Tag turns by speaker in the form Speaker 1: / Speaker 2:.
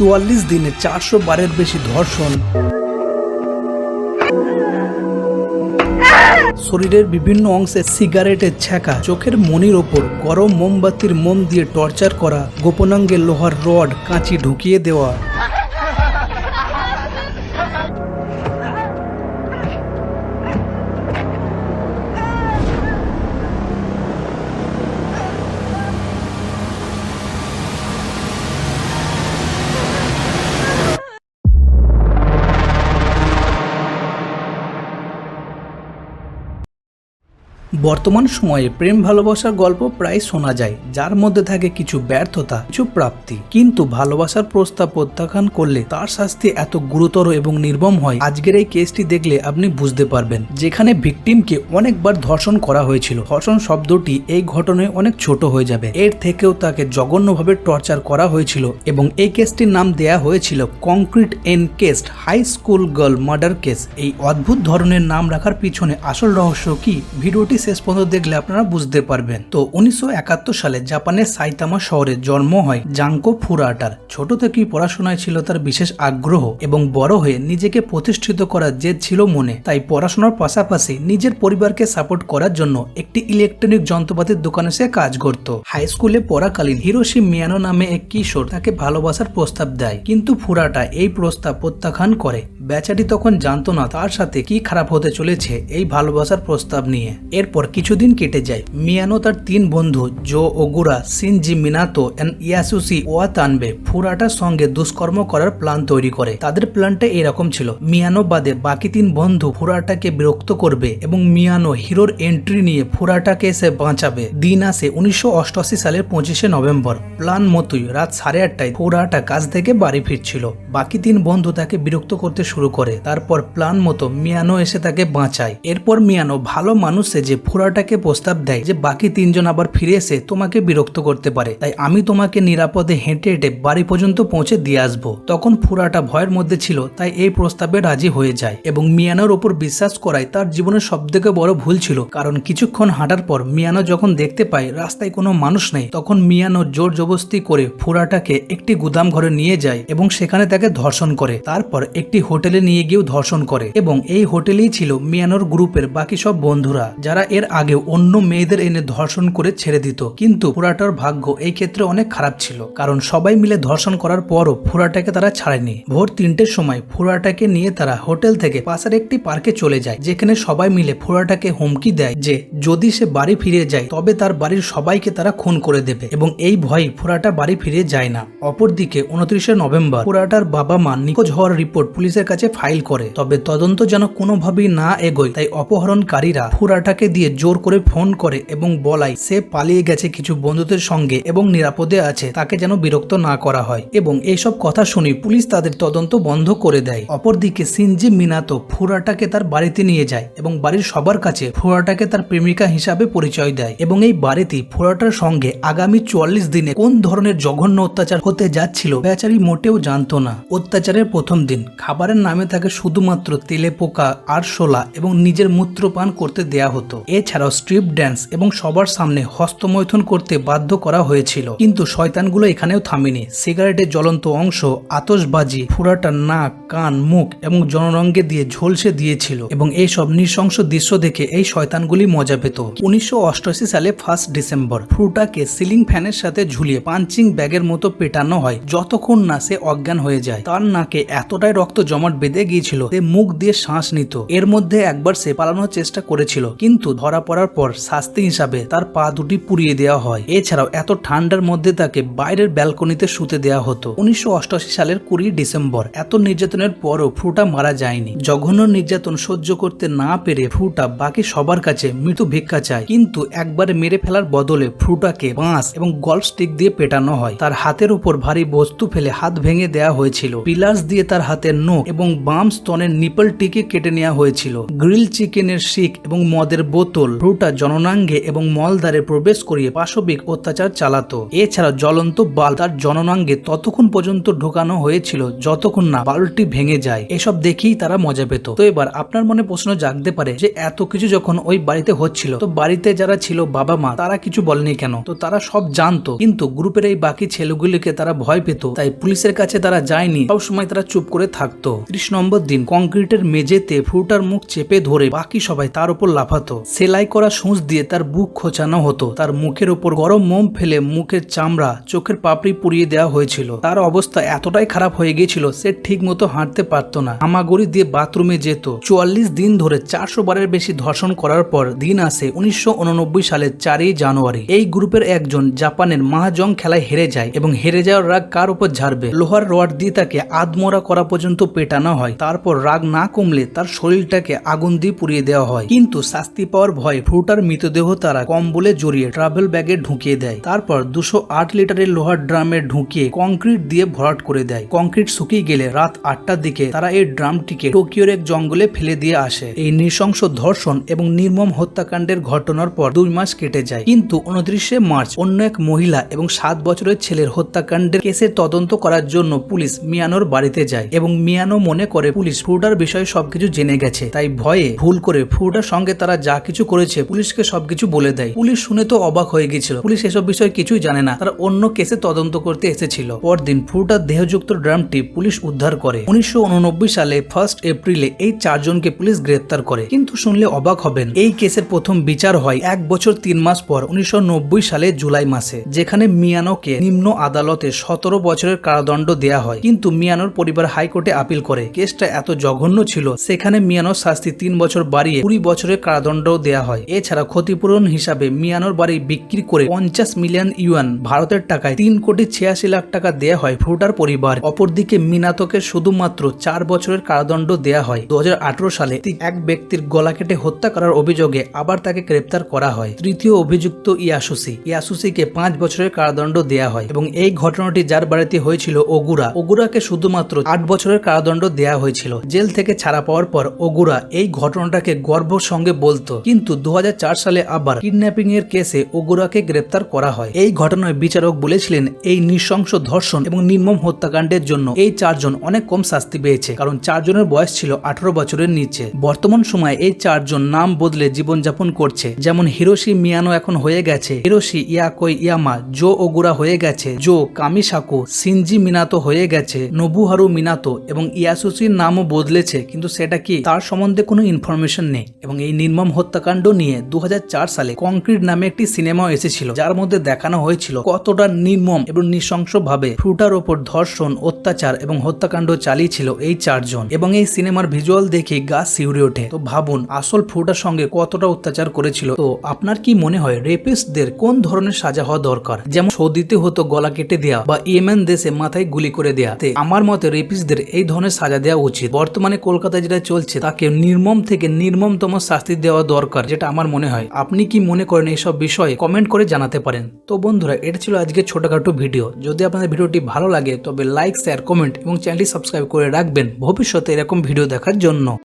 Speaker 1: 44 দিনে 400 বারের বেশি ধর্ষণ, শরীরের বিভিন্ন অংশে সিগারেটের ছ্যাঁকা, চোখের মনির ওপর গরম মোমবাতির মোম দিয়ে টর্চার করা, গোপনাঙ্গে লোহার রড কাঁচি ঢুকিয়ে দেওয়া। বর্তমান সময়ে প্রেম ভালোবাসার গল্প প্রায় শোনা যায়, যার মধ্যে থাকে কিছু ব্যর্থতা, কিছু প্রাপ্তি। কিন্তু ভালোবাসার প্রস্তাব প্রত্যাখ্যান করলে তার শাস্তি এত গুরুতর এবং নির্মম হয়। আজকের এই কেসটি দেখলে আপনি বুঝতে পারবেন, যেখানে ভিকটিমকে অনেকবার ধর্ষণ করা হয়েছিল। ধর্ষণ শব্দটি এই ঘটনায় অনেক ছোট হয়ে যাবে, এর থেকেও তাকে জঘন্যভাবে টর্চার করা হয়েছিল এবং এই কেসটির নাম দেয়া হয়েছিল concrete encased high school girl murder case. এই অদ্ভুত ধরনের নাম রাখার পিছনে আসল রহস্য কি, ভিডিওটি শেষ পর্যন্ত দেখলে আপনারা বুঝতে পারবেন। তো 1971 সালে জাপানের সাইতামা শহরে জন্ম হয় জাঙ্কো ফুরাটার। ছোট থেকেই পড়াশোনায় ছিল তার বিশেষ আগ্রহ এবং বড় হয়ে নিজেকে প্রতিষ্ঠিত করার জেদ ছিল মনে। তাই পড়াশোনার পাশাপাশি নিজের পরিবারকে সাপোর্ট করার জন্য একটি ইলেকট্রনিক যন্ত্রপাতির দোকানে সে কাজ করত। হাই স্কুলে পড়াকালীন হিরোশি মিয়ানো নামে এক কিশোর তাকে ভালোবাসার প্রস্তাব দেয়, কিন্তু ফুরাটা এই প্রস্তাব প্রত্যাখ্যান করে। বেচারি তখন জানতো না তার সাথে কি খারাপ হতে চলেছে এই ভালোবাসার প্রস্তাব নিয়ে। এরপর কিছুদিন কেটে যায়। মিয়ানো তার 3 বন্ধু জো ওগুরা, শিনজি মিনাতো এন্ড ইয়াসুশি ওয়াতানবে ফুরাটার সঙ্গে দুষ্কর্ম করার প্ল্যান তৈরি করে। তাদের প্ল্যানটা এরকম ছিল, মিয়ানো বাদে বাকি 3 বন্ধু ফুরাটাকে বিরক্ত করবে এবং মিয়ানো হিরোর এন্ট্রি নিয়ে ফুরাটাকে এসে বাঁচাবে। দিন আসে 1988 সালের 25শে নভেম্বর। প্ল্যান মতোই রাত 8:30টায় ফুরাটা কাজ থেকে বাড়ি ফিরছিল। বাকি 3 বন্ধু তাকে বিরক্ত করতে শুরু করে। তারপর প্ল্যান মতো মিয়ানো এসে তাকে বাঁচায়। এরপর মিয়ানো ভালো মানুষ যে ফুরাটাকে প্রস্তাব দেয় যে বাকি 3 জন আবার ফিরে এসে তোমাকে বিরক্ত করতে পারে, তাই আমি তোমাকে নিরাপদে হেঁটে হেঁটে বাড়ি পর্যন্ত পৌঁছে দিয়ে আসবো। তখন ফুরাটা ভয়ের মধ্যে ছিল, তাই এই প্রস্তাবে রাজি হয়ে যায় এবং মিয়ানোর ওপর বিশ্বাস করায় তার জীবনের সবথেকে বড় ভুল ছিল। কারণ কিছুক্ষণ হাঁটার পর মিয়ানো যখন দেখতে পায় রাস্তায় কোনো মানুষ নেই, তখন মিয়ানো জোর জবরদস্তি করে ফুরাটাকে একটি গুদাম ঘরে নিয়ে যায় এবং সেখানে তাকে ধর্ষণ করে। তারপর একটি হোটেলে নিয়ে গিয়েও ধর্ষণ করে এবং এই হোটেলেই ছিল মিয়ানোর গ্রুপের বাকি সব বন্ধুরা, যারা এর আগে অন্য মেয়েদের এনে ধর্ষণ করে ছেড়ে দিত। কিন্তু ফুরাটার ভাগ্য এই ক্ষেত্রে অনেক খারাপ ছিল, কারণ সবাই মিলে ধর্ষণ করার পরও ফুরাটাকে তারা ছাড়েনি। ভোর 3টের সময় ফুরাটাকে নিয়ে তারা হোটেল থেকে পাশের একটি পার্কে চলে যায়, যেখানে সবাই মিলে ফুরাটাকে হুমকি দেয় যে যদি সে বাড়ি ফিরে যায় তবে তার বাড়ির সবাইকে তারা খুন করে দেবে এবং এই ভয়ে ফুরাটা বাড়ি ফিরে যায় না। অপরদিকে 29শে নভেম্বর ফুরাটার বাবা মা নিখোঁজ হওয়ার রিপোর্ট পুলিশের কাছে ফাইল করে। তবে তদন্ত যেন কোনোভাবেই না এগোয়, তাই অপহরণকারীরা ফুরাটাকে দিয়ে জোর করে ফোন করে এবং বলায় সে পালিয়ে গেছে কিছু বন্ধুদের সঙ্গে এবং নিরাপদে আছে, তাকে যেন বিরক্ত না করা হয়। এবং এইসব কথা শুনে পুলিশ তাদের তদন্ত বন্ধ করে দেয়। অপরদিকে শিনজি মিনাতো ফুরাটাকে তার বাড়িতে নিয়ে যায় এবং বাড়ির সবার কাছে ফুরাটাকে তার প্রেমিকা হিসাবে পরিচয় দেয় এবং এই বাড়িতে ফুরাটার সঙ্গে আগামী 44 দিনে কোন ধরনের জঘন্য অত্যাচার হতে যাচ্ছিল বেচারি মোটেও জানতো না। অত্যাচারের প্রথম দিন খাবারের নামে তাকে শুধুমাত্র তেলে পোকা, আরশোলা এবং নিজের মূত্র পান করতে দেয়া হতো। এছাড়াও স্ট্রিপ ড্যান্স এবং সবার সামনে হস্তমৈথুন করতে বাধ্য করা হয়েছিল। কিন্তু শয়তানগুলো এখানেও থামেনি। সিগারেটের জ্বলন্ত অংশ, আতশবাজি, ফুরাটার নাক, কান, মুখ এবং জনরঙ্গে দিয়ে ঝলসে দিয়েছিল এবং এইসব নৃশংস দৃশ্য দেখে এই শয়তানগুলি মজা পেত। 1988 সালে 1 ডিসেম্বর ফুরাটাকে সিলিং ফ্যানের সাথে ঝুলিয়ে পাঞ্চিং ব্যাগের মতো পেটানো হয় যতক্ষণ না সে অজ্ঞান হয়ে যায়। তার নাকে এতটাই রক্ত জমাট বেঁধে গিয়েছিল সে মুখ দিয়ে শ্বাস নিত। এর মধ্যে একবার সে পালানোর চেষ্টা করেছিল, কিন্তু ধরা পড়ার পর শাস্তি হিসাবে তার পা দুটি পুড়িয়ে দেওয়া হয়। এছাড়াও এত ঠান্ডার মধ্যে তাকে বাইরের ব্যালকনিতে শুতে দেওয়া হতো। 1988 সালের 20 ডিসেম্বর এত নির্যাতনের পরও ফুটা মারা যায়নি। জঘন্য নির্যাতন সহ্য করতে না পেরে ফুটা বাকি সবার কাছে মৃত্যু ভিক্ষা চায়, কিন্তু একবারে মেরে ফেলার বদলে ফুটাকে বাঁশ এবং গল্ফ স্টিক দিয়ে পেটানো হয়। তার হাতের উপর ভারী বস্তু ফেলে হাত ভেঙে দেওয়া হয়েছিল। পিলার্স দিয়ে তার হাতের নখ এবং বাম স্তনের নিপল টিকে কেটে নেওয়া হয়েছিল। গ্রিল চিকেনের শিক এবং মদের বোতল বোতল ফ্রুটা জননাঙ্গে এবং মলদ্বারে প্রবেশ করিয়ে পাশবিক অত্যাচার চালাতো। এছাড়া জ্বলন্ত বাল্ব তার জননাঙ্গে ততক্ষণ পর্যন্ত ঢোকানো হয়েছিল যতক্ষণ না বাল্বটি ভেঙে যায়। এসব দেখেই তারা মজা পেত। তো এবার আপনার মনে প্রশ্ন জাগতে পারে যে এত কিছু যখন ওই বাড়িতে হচ্ছিল তো বাড়িতে যারা ছিল বাবা মা তারা কিছু বলেনি কেন? তো তারা সব জানতো, কিন্তু গ্রুপের এই বাকি ছেলেগুলিকে তারা ভয় পেত, তাই পুলিশের কাছে তারা যায়নি। সব সময় তারা চুপ করে থাকতো। 30 নম্বর দিন কংক্রিটের মেঝেতে ফ্রুটার মুখ চেপে ধরে বাকি সবাই তার উপর লাফাতো। সেলাই করা সূঁচ দিয়ে তার বুক খোঁচানো হতো। তার মুখের উপর গরম মোম ফেলে মুখের চামড়া চোখের পাপড়ি পুড়িয়ে দেওয়া হয়েছিল। তার অবস্থা এতটাই খারাপ হয়ে গিয়েছিল সে ঠিক মতো হাঁটতে পারতো না, হামাগুড়ি দিয়ে বাথরুমে যেত। 44 দিন ধরে 400 বারের বেশি ধর্ষণ করার পর দিন আসে 1989 সালের 4ই জানুয়ারি। এই গ্রুপের একজন জাপানের মাহাজং খেলায় হেরে যায় এবং হেরে যাওয়ার রাগ কার উপর ঝাড়বে? লোহার রড দিয়ে তাকে আধমরা করা পর্যন্ত পেটানো হয়। তারপর রাগ না কমলে তার শরীরটাকে আগুন দিয়ে পুড়িয়ে দেওয়া হয়। কিন্তু শাস্তি পাওয়ার ভয়ে ফ্রুটার মৃতদেহ তারা কম্বলে জড়িয়ে ট্রাভেল ব্যাগে ঢুকিয়ে দেয়। তারপর 208 লিটারের লোহার ড্রামে ঢুকিয়ে কংক্রিট দিয়ে ভরাট করে দেয়। কংক্রিট শুকিয়ে গেলে রাত 8টার দিকে তারা এই ড্রামটিকে টোকিওর এক জঙ্গলে ফেলে দিয়ে আসে। এই নৃশংস ধর্ষণ এবং নির্মম হত্যাকাণ্ডের ঘটনার পর 2 মাস কেটে যায়। কিন্তু 29শে মার্চ অন্য এক মহিলা এবং 7 বছরের ছেলের হত্যাকাণ্ডের কেসের তদন্ত করার জন্য পুলিশ মিয়ানোর বাড়িতে যায় এবং মিয়ানো মনে করে পুলিশ ফ্রুটার বিষয়ে সবকিছু জেনে গেছে, তাই ভয়ে ভুল করে ফ্রুটার সঙ্গে তারা যা কিছু করেছে পুলিশকে সবকিছু বলে দেয়। পুলিশ শুনে তো অবাক হয়ে গিয়েছিল। পুলিশ এসব বিষয়ে কিছুই জানে না, তারা অন্য কেসে তদন্ত করতে এসেছিল। পরদিন ফ্রুটার দেহযুক্ত ড্রামটি পুলিশ উদ্ধার করে। 1989 সালে 1 এপ্রিলে এই 4 জনকে পুলিশ গ্রেফতার করে। কিন্তু শুনলে অবাক হবেন, এই কেসের প্রথম বিচার হয় 1 বছর 3 মাস পর 1990 সালে জুলাই মাসে, যেখানে মিয়ানোকে নিম্ন আদালতে 17 বছরের কারাদণ্ড দেয়া হয়। কিন্তু মিয়ানোর পরিবার হাইকোর্টে আপিল করে। কেসটা এত জঘন্য ছিল সেখানে মিয়ানোর শাস্তি 3 বছর বাড়িয়ে 20 বছরের কারাদণ্ড দেয়া হয়। এছাড়া ক্ষতিপূরণ হিসাবে মিয়ানোর বাড়ি বিক্রি করে 50 মিলিয়ন ইউয়ান ভারতের টাকায় 3,86,00,000 টাকা দেয়া হয় ফ্রুটার পরিবার। অপরদিকে মিনাতোকে শুধুমাত্র 4 বছরের কারাদণ্ড দেয়া হয়। 2018 সালে এক ব্যক্তির গলা কেটে হত্যা করার অভিযোগে আবার তাকে গ্রেপ্তার করা হয়। তৃতীয় অভিযুক্ত ইয়াসুসিকে 5 বছরের কারাদণ্ড দেয়া হয় এবং এই ঘটনাটি যার বাড়িতে হয়েছিল ওগুরাকে শুধুমাত্র 8 বছরের কারাদণ্ড দেয়া হয়েছিল। জেল থেকে ছাড়া পাওয়ার পর ওগুরা এই ঘটনাটাকে গর্বের সঙ্গে বলতো। কিন্তু 2004 সালে আবার কিডন্যাপিং এর কেসে ওগুরাকে গ্রেপ্তার করা হয়। এই ঘটনায় বিচারক বলেছিলেন এই নৃশংস ধর্ষণ এবং নির্মম হত্যাকাণ্ডের জন্য এই 4 জন অনেক কম শাস্তি পেয়েছে, কারণ 4 জনের বয়স ছিল 18 বছরের নিচে। বর্তমান সময়ে এই 4 জন নাম বদলে জীবনযাপন করছে। যেমন হিরোশি মিয়ানো এখন হয়ে গেছে হিরোশি ইয়াকোই ইয়ামা, জো ওগুরা হয়ে গেছে জো কামিসাকো, শিনজি মিনাতো হয়ে গেছে নোবুহারু মিনাতো এবং ইয়াসুসির নামও বদলেছে, কিন্তু সেটা কি তার সম্বন্ধে কোনো ইনফরমেশন নেই। এবং এই নির্মম হত্যাকাণ্ড নিয়ে 2004 সালে কংক্রিট নামে একটি সিনেমাও এসেছিল, যার মধ্যে দেখানো হয়েছিল কতটা নির্মম এবং নৃশংস ভাবে ফ্রুটার ওপর ধর্ষণ, অত্যাচার এবং হত্যাকাণ্ড চালিয়েছিল এই 4 জন। এবং এই সিনেমার ভিজুয়াল দেখে গা শিউরে ওঠে। তো ভাবুন আসল ফ্রুটার সঙ্গে কতটা অত্যাচার করেছিল। তো আপনার কি মনে হয় রেপিস্টদের কোন ধরনের সাজা হওয়া দরকার? যেমন সৌদিতে হতো গলা কেটে দেয়া বা ইয়েমেন দেশে মাথায় গুলি করে দেয়া। আমার মতে রেপিস্টদের এই ধরনের সাজা দেওয়া উচিত। বর্তমানে কলকাতায় যেটা চলছে তাকে নির্মম থেকে নির্মমতম শাস্তি দেওয়া দরকার, যেটা আমার মনে হয়। আপনি কি মনে করেন এইসব বিষয়ে কমেন্ট করে জানাতে পারেন। তো বন্ধুরা, এটা ছিল আজকে ছোটখাটো ভিডিও। যদি আপনাদের ভিডিওটি ভালো লাগে তবে লাইক, শেয়ার, কমেন্ট এবং চ্যানেলটি সাবস্ক্রাইব করে রাখবেন ভবিষ্যতে এরকম ভিডিও দেখার জন্য।